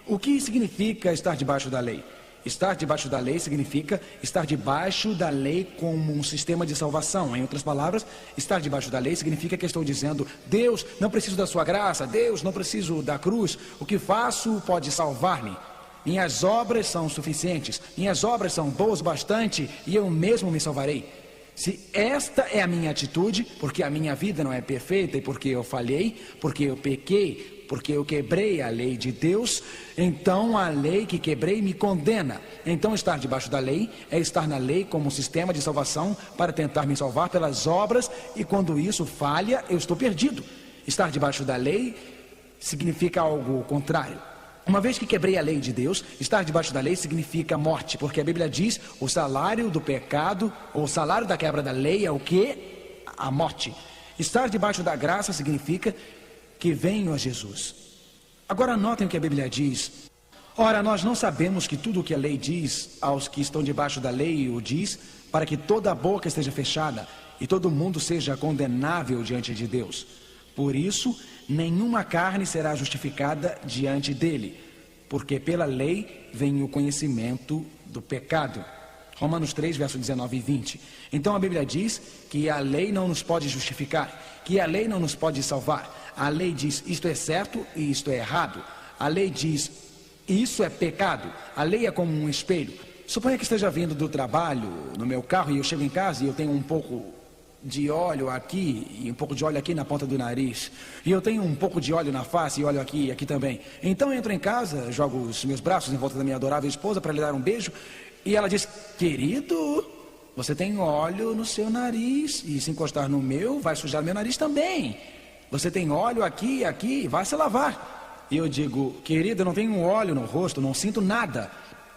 Speaker 1: o que significa estar debaixo da lei? Estar debaixo da lei significa estar debaixo da lei como um sistema de salvação. Em outras palavras, estar debaixo da lei significa que estou dizendo, Deus, não preciso da sua graça, Deus, não preciso da cruz, o que faço pode salvar-me. Minhas obras são suficientes, minhas obras são boas o bastante e eu mesmo me salvarei. Se esta é a minha atitude, porque a minha vida não é perfeita e porque eu falhei, porque eu pequei, porque eu quebrei a lei de Deus, então a lei que quebrei me condena. Então estar debaixo da lei é estar na lei como um sistema de salvação para tentar me salvar pelas obras, e quando isso falha, eu estou perdido. Estar debaixo da lei significa algo contrário. Uma vez que quebrei a lei de Deus, estar debaixo da lei significa morte, porque a Bíblia diz, o salário do pecado, ou o salário da quebra da lei é o quê? A morte. Estar debaixo da graça significa que venho a Jesus. Agora notem o que a Bíblia diz. Ora, nós não sabemos que tudo o que a lei diz aos que estão debaixo da lei o diz, para que toda a boca esteja fechada e todo mundo seja condenável diante de Deus. Por isso, nenhuma carne será justificada diante dele, porque pela lei vem o conhecimento do pecado. Romanos 3, versos 19 e 20. Então a Bíblia diz que a lei não nos pode justificar, que a lei não nos pode salvar. A lei diz, isto é certo e isto é errado. A lei diz, isso é pecado. A lei é como um espelho. Suponha que esteja vindo do trabalho no meu carro e eu chego em casa e eu tenho um pouco de óleo aqui e um pouco de óleo aqui na ponta do nariz. E eu tenho um pouco de óleo na face e óleo aqui e aqui também. Então eu entro em casa, jogo os meus braços em volta da minha adorável esposa para lhe dar um beijo. E ela diz, querido, você tem óleo no seu nariz e se encostar no meu, vai sujar meu nariz também. Você tem óleo aqui e aqui, vai se lavar. E eu digo, querida, eu não tenho óleo no rosto, não sinto nada.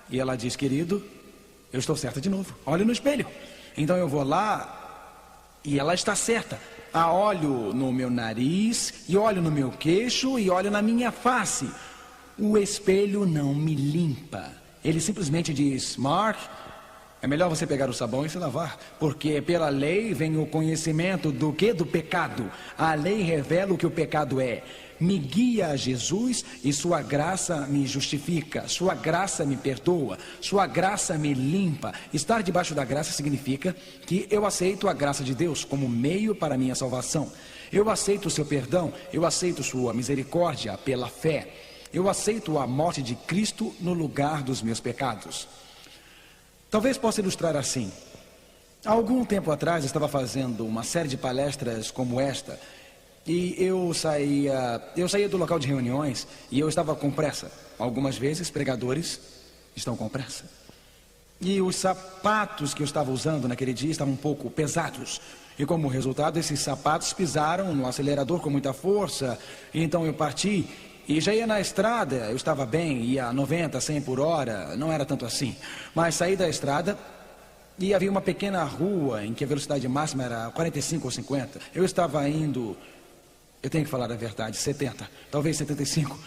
Speaker 1: E ela diz, querido, eu estou certa de novo, olhe no espelho. Então eu vou lá e ela está certa. Há óleo no meu nariz, e óleo no meu queixo, e óleo na minha face. O espelho não me limpa. Ele simplesmente diz, Mark, é melhor você pegar o sabão e se lavar, porque pela lei vem o conhecimento do que? Do pecado. A lei revela o que o pecado é. Me guia a Jesus e sua graça me justifica, sua graça me perdoa, sua graça me limpa. Estar debaixo da graça significa que eu aceito a graça de Deus como meio para a minha salvação. Eu aceito o seu perdão, eu aceito sua misericórdia pela fé. Eu aceito a morte de Cristo no lugar dos meus pecados. Talvez possa ilustrar assim. Há algum tempo atrás eu estava fazendo uma série de palestras como esta, e eu saía do local de reuniões e eu estava com pressa. Algumas vezes pregadores estão com pressa. E os sapatos que eu estava usando naquele dia estavam um pouco pesados. E como resultado, esses sapatos pisaram no acelerador com muita força. E então eu parti E já ia na estrada, eu estava bem, ia a 90, 100 por hora, não era tanto assim. Mas saí da estrada e havia uma pequena rua em que a velocidade máxima era 45 ou 50. Eu estava indo, eu tenho que falar a verdade, 70, talvez 75,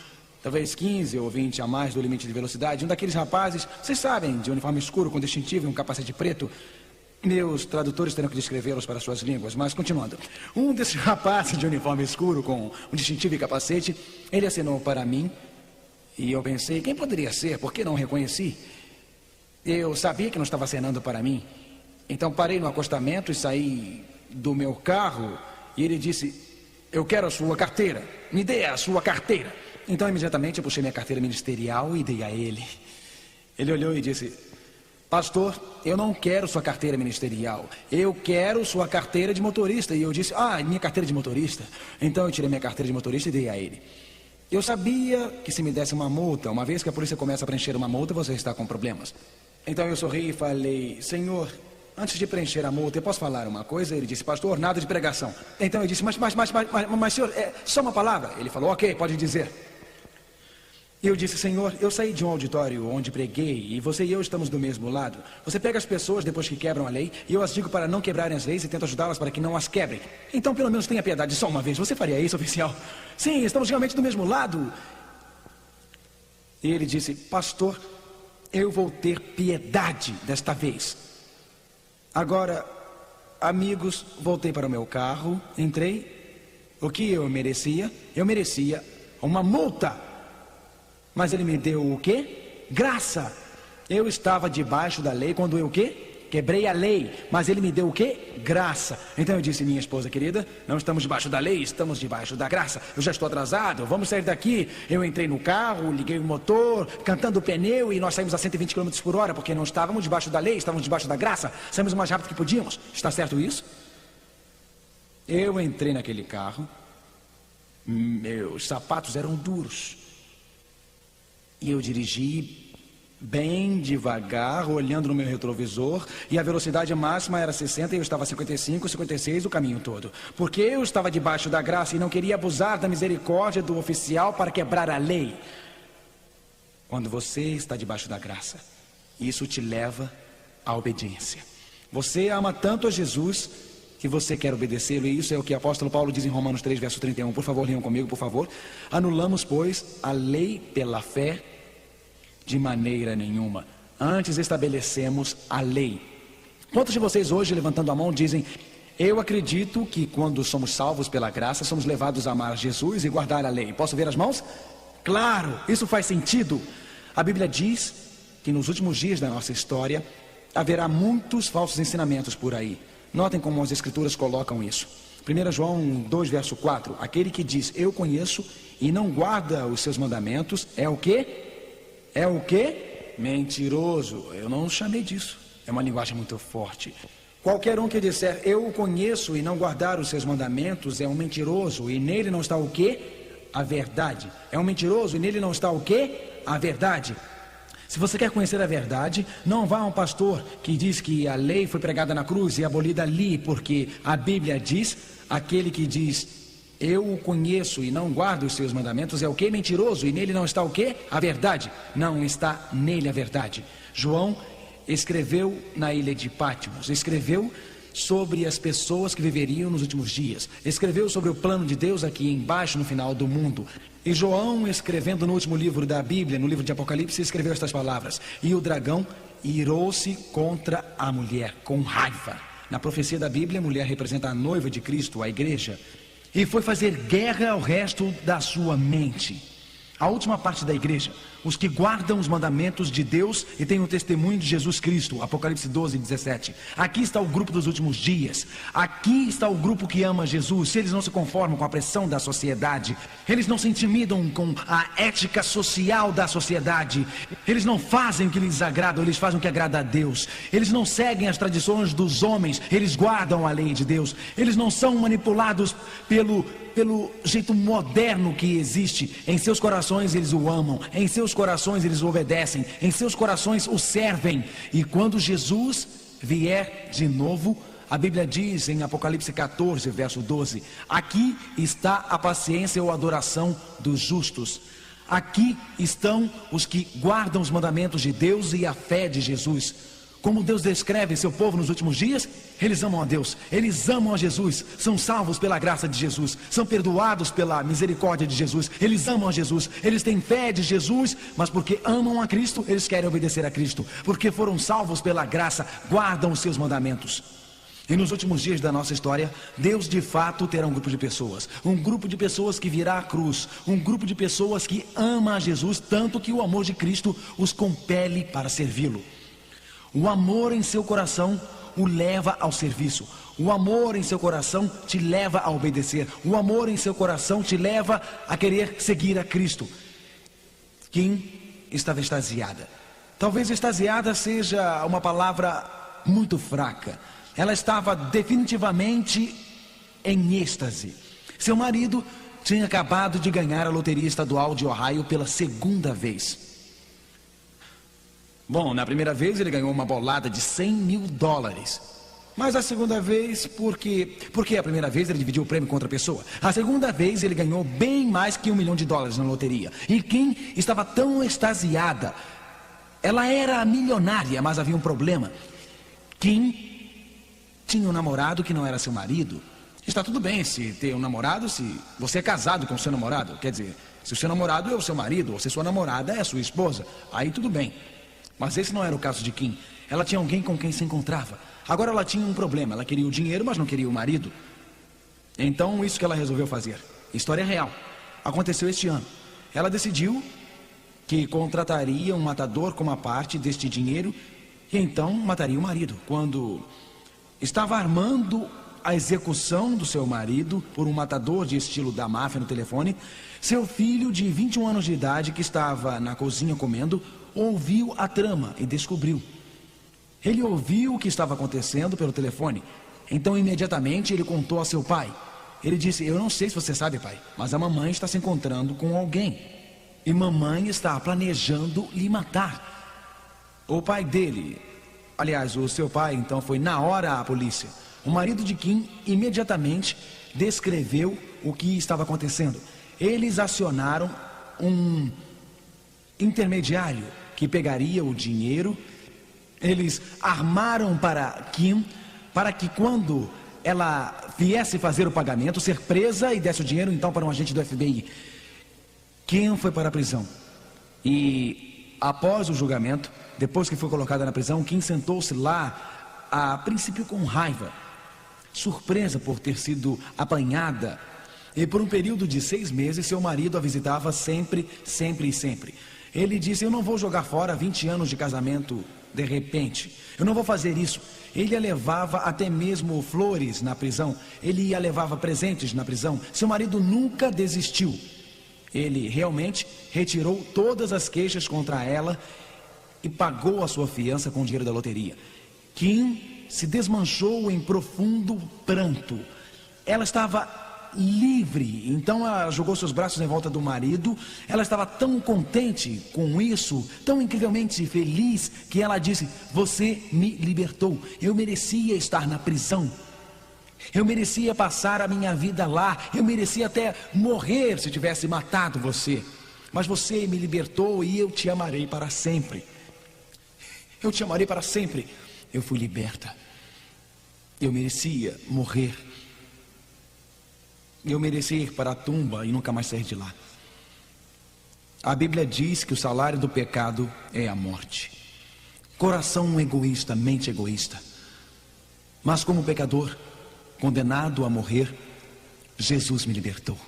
Speaker 1: talvez 15 ou 20 a mais do limite de velocidade. Um daqueles rapazes, vocês sabem, de uniforme escuro com distintivo e um capacete preto. Meus tradutores terão que descrevê-los para suas línguas, mas continuando. Um desses rapazes de uniforme escuro com um distintivo e capacete, ele acenou para mim e eu pensei, quem poderia ser? Por que não reconheci? Eu sabia que não estava acenando para mim. Então parei no acostamento e saí do meu carro e ele disse, eu quero a sua carteira, me dê a sua carteira. Então imediatamente eu puxei minha carteira ministerial e dei a ele. Ele olhou e disse, pastor, eu não quero sua carteira ministerial, eu quero sua carteira de motorista. E eu disse, minha carteira de motorista. Então eu tirei minha carteira de motorista e dei a ele. Eu sabia que se me desse uma multa, uma vez que a polícia começa a preencher uma multa, você está com problemas. Então eu sorri e falei, senhor, antes de preencher a multa, eu posso falar uma coisa? Ele disse, pastor, nada de pregação. Então eu disse, mas senhor, só uma palavra. Ele falou, ok, pode dizer. E eu disse, senhor, eu saí de um auditório onde preguei e você e eu estamos do mesmo lado. Você pega as pessoas depois que quebram a lei e eu as digo para não quebrarem as leis e tento ajudá-las para que não as quebrem. Então pelo menos tenha piedade só uma vez. Você faria isso, oficial? Sim, estamos realmente do mesmo lado. E ele disse, pastor, eu vou ter piedade desta vez. Agora, amigos, voltei para o meu carro, entrei. O que eu merecia? Eu merecia uma multa. Mas ele me deu o quê? Graça. Eu estava debaixo da lei quando eu o quê? Quebrei a lei. Mas ele me deu o quê? Graça. Então eu disse, minha esposa querida, não estamos debaixo da lei, estamos debaixo da graça. Eu já estou atrasado, vamos sair daqui. Eu entrei no carro, liguei o motor, cantando o pneu e nós saímos a 120 km por hora, porque não estávamos debaixo da lei, estávamos debaixo da graça. Saímos o mais rápido que podíamos. Está certo isso? Eu entrei naquele carro, meus sapatos eram duros. E eu dirigi bem devagar, olhando no meu retrovisor, e a velocidade máxima era 60 e eu estava a 55, 56 o caminho todo. Porque eu estava debaixo da graça e não queria abusar da misericórdia do oficial para quebrar a lei. Quando você está debaixo da graça, isso te leva à obediência. Você ama tanto a Jesus que você quer obedecê-lo, e isso é o que o apóstolo Paulo diz em Romanos 3, verso 31. Por favor, leiam comigo, por favor. Anulamos, pois, a lei pela fé de maneira nenhuma. Antes estabelecemos a lei. Quantos de vocês hoje, levantando a mão, dizem, eu acredito que quando somos salvos pela graça, somos levados a amar Jesus e guardar a lei. Posso ver as mãos? Claro, isso faz sentido. A Bíblia diz que nos últimos dias da nossa história, haverá muitos falsos ensinamentos por aí. Notem como as escrituras colocam isso. 1 João 2, verso 4. Aquele que diz, eu conheço e não guarda os seus mandamentos, é o quê? É o quê? Mentiroso. Eu não chamei disso. É uma linguagem muito forte. Qualquer um que disser, eu o conheço e não guardar os seus mandamentos, é um mentiroso. E nele não está o quê? A verdade. É um mentiroso e nele não está o quê? A verdade. Se você quer conhecer a verdade, não vá a um pastor que diz que a lei foi pregada na cruz e abolida ali, porque a Bíblia diz, aquele que diz, eu o conheço e não guardo os seus mandamentos, é o quê? Mentiroso, e nele não está o quê? A verdade. Não está nele a verdade. João escreveu na ilha de Patmos, escreveu sobre as pessoas que viveriam nos últimos dias, escreveu sobre o plano de Deus aqui embaixo no final do mundo. E João, escrevendo no último livro da Bíblia, no livro de Apocalipse, escreveu estas palavras, e o dragão irou-se contra a mulher com raiva. Na profecia da Bíblia, a mulher representa a noiva de Cristo, a igreja, e foi fazer guerra ao resto da sua mente. A última parte da igreja, os que guardam os mandamentos de Deus e têm o testemunho de Jesus Cristo, Apocalipse 12, 17. Aqui está o grupo dos últimos dias. Aqui está o grupo que ama Jesus. Se eles não se conformam com a pressão da sociedade, eles não se intimidam com a ética social da sociedade, eles não fazem o que lhes agrada, eles fazem o que agrada a Deus. Eles não seguem as tradições dos homens, eles guardam a lei de Deus. Eles não são manipulados pelo jeito moderno que existe. Em seus corações eles o amam, em seus corações eles o obedecem, em seus corações o servem. E quando Jesus vier de novo, A Bíblia diz em Apocalipse 14, verso 12: aqui está a paciência ou adoração dos justos. Aqui estão os que guardam os mandamentos de Deus e a fé de Jesus. Como Deus descreve seu povo nos últimos dias? Eles amam a Deus, eles amam a Jesus, são salvos pela graça de Jesus, são perdoados pela misericórdia de Jesus, eles amam a Jesus, eles têm fé de Jesus, mas porque amam a Cristo, eles querem obedecer a Cristo, porque foram salvos pela graça, guardam os seus mandamentos. E nos últimos dias da nossa história, Deus de fato terá um grupo de pessoas que virá à cruz, um grupo de pessoas que ama a Jesus, tanto que o amor de Cristo os compele para servi-lo. O amor em seu coração o leva ao serviço. O amor em seu coração te leva a obedecer. O amor em seu coração te leva a querer seguir a Cristo. Kim estava extasiada. Talvez extasiada seja uma palavra muito fraca. Ela estava definitivamente em êxtase. Seu marido tinha acabado de ganhar a loteria estadual de Ohio pela segunda vez. Bom, na primeira vez ele ganhou uma bolada de $100 mil. Mas a segunda vez, porque a primeira vez ele dividiu o prêmio com outra pessoa. A segunda vez ele ganhou bem mais que $1 milhão na loteria. E Kim estava tão extasiada. Ela era milionária, mas havia um problema. Kim tinha um namorado que não era seu marido. Está tudo bem se ter um namorado, se você é casado com o seu namorado. Quer dizer, se o seu namorado é o seu marido, ou se sua namorada é a sua esposa, aí tudo bem. Mas esse não era o caso de Kim. Ela tinha alguém com quem se encontrava. Agora ela tinha um problema. Ela queria o dinheiro, mas não queria o marido. Então, isso que ela resolveu fazer. História real. Aconteceu este ano. Ela decidiu que contrataria um matador como a parte deste dinheiro e então mataria o marido. Quando estava armando a execução do seu marido por um matador de estilo da máfia no telefone, seu filho de 21 anos de idade, que estava na cozinha comendo, ouviu a trama e descobriu. Ele ouviu o que estava acontecendo pelo telefone. Então imediatamente ele contou a seu pai. Ele disse: eu não sei se você sabe, pai, mas a mamãe está se encontrando com alguém e mamãe está planejando lhe matar. O pai dele, aliás, o seu pai, então foi na hora à polícia. O marido de Kim imediatamente descreveu o que estava acontecendo. Eles acionaram um intermediário que pegaria o dinheiro. Eles armaram para Kim, para que quando ela viesse fazer o pagamento, ser presa e desse o dinheiro então para um agente do FBI. Kim foi para a prisão. E após o julgamento, depois que foi colocada na prisão, Kim sentou-se lá, a princípio com raiva, surpresa por ter sido apanhada. E por um período de 6 meses, seu marido a visitava sempre. Ele disse: eu não vou jogar fora 20 anos de casamento de repente. Eu não vou fazer isso. Ele a levava até mesmo flores na prisão. Ele a levava presentes na prisão. Seu marido nunca desistiu. Ele realmente retirou todas as queixas contra ela e pagou a sua fiança com o dinheiro da loteria. Kim se desmanchou em profundo pranto. Ela estava livre, então ela jogou seus braços em volta do marido. Ela estava tão contente com isso, tão incrivelmente feliz, que ela disse: você me libertou. Eu merecia estar na prisão, eu merecia passar a minha vida lá, eu merecia até morrer se tivesse matado você, mas você me libertou e eu te amarei para sempre. Eu te amarei para sempre. Eu fui liberta. Eu merecia morrer. Eu merecia ir para a tumba e nunca mais sair de lá. A Bíblia diz que o salário do pecado é a morte. Coração egoísta, mente egoísta. Mas como pecador, condenado a morrer, Jesus me libertou.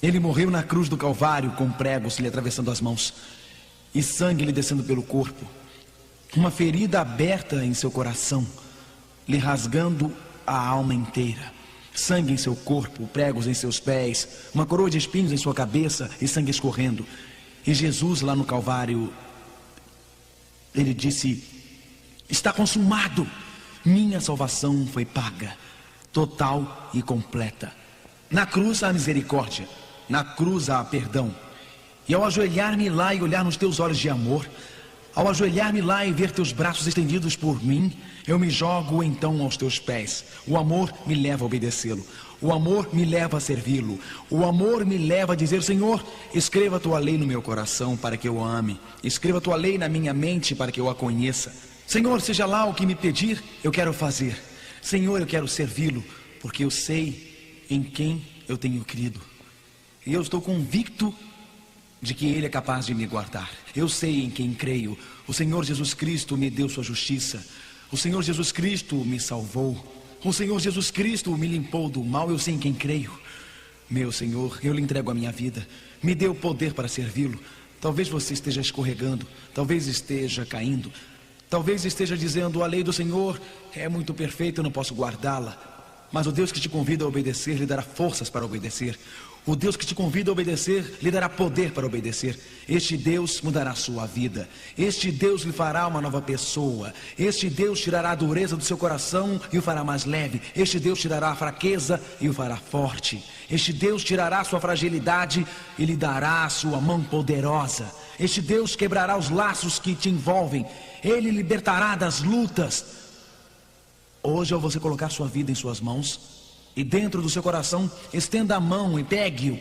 Speaker 1: Ele morreu na cruz do Calvário com pregos lhe atravessando as mãos e sangue lhe descendo pelo corpo. Uma ferida aberta em seu coração, lhe rasgando a alma inteira. Sangue em seu corpo, pregos em seus pés, uma coroa de espinhos em sua cabeça e sangue escorrendo. E Jesus lá no Calvário, ele disse: está consumado. Minha salvação foi paga, total e completa. Na cruz há misericórdia, na cruz há perdão. E ao ajoelhar-me lá e olhar nos teus olhos de amor, Ao ajoelhar-me lá e ver teus braços estendidos por mim, eu me jogo então aos teus pés. O amor me leva a obedecê-lo. O amor me leva a servi-lo. O amor me leva a dizer: Senhor, escreva a tua lei no meu coração para que eu a ame. Escreva a tua lei na minha mente para que eu a conheça. Senhor, seja lá o que me pedir, eu quero fazer. Senhor, eu quero servi-lo, porque eu sei em quem eu tenho crido. E eu estou convicto de que Ele é capaz de me guardar. Eu sei em quem creio. O Senhor Jesus Cristo me deu sua justiça. O Senhor Jesus Cristo me salvou. O Senhor Jesus Cristo me limpou do mal. Eu sei em quem creio. Meu Senhor, eu lhe entrego a minha vida. Me dê o poder para servi-lo. Talvez você esteja escorregando. Talvez esteja caindo. Talvez esteja dizendo: a lei do Senhor é muito perfeita, eu não posso guardá-la. Mas o Deus que te convida a obedecer lhe dará forças para obedecer. O Deus que te convida a obedecer lhe dará poder para obedecer. Este Deus mudará a sua vida. Este Deus lhe fará uma nova pessoa. Este Deus tirará a dureza do seu coração e o fará mais leve. Este Deus tirará a fraqueza e o fará forte. Este Deus tirará a sua fragilidade e lhe dará a sua mão poderosa. Este Deus quebrará os laços que te envolvem. Ele libertará das lutas. Hoje, ao você colocar sua vida em suas mãos e dentro do seu coração, estenda a mão e pegue-o,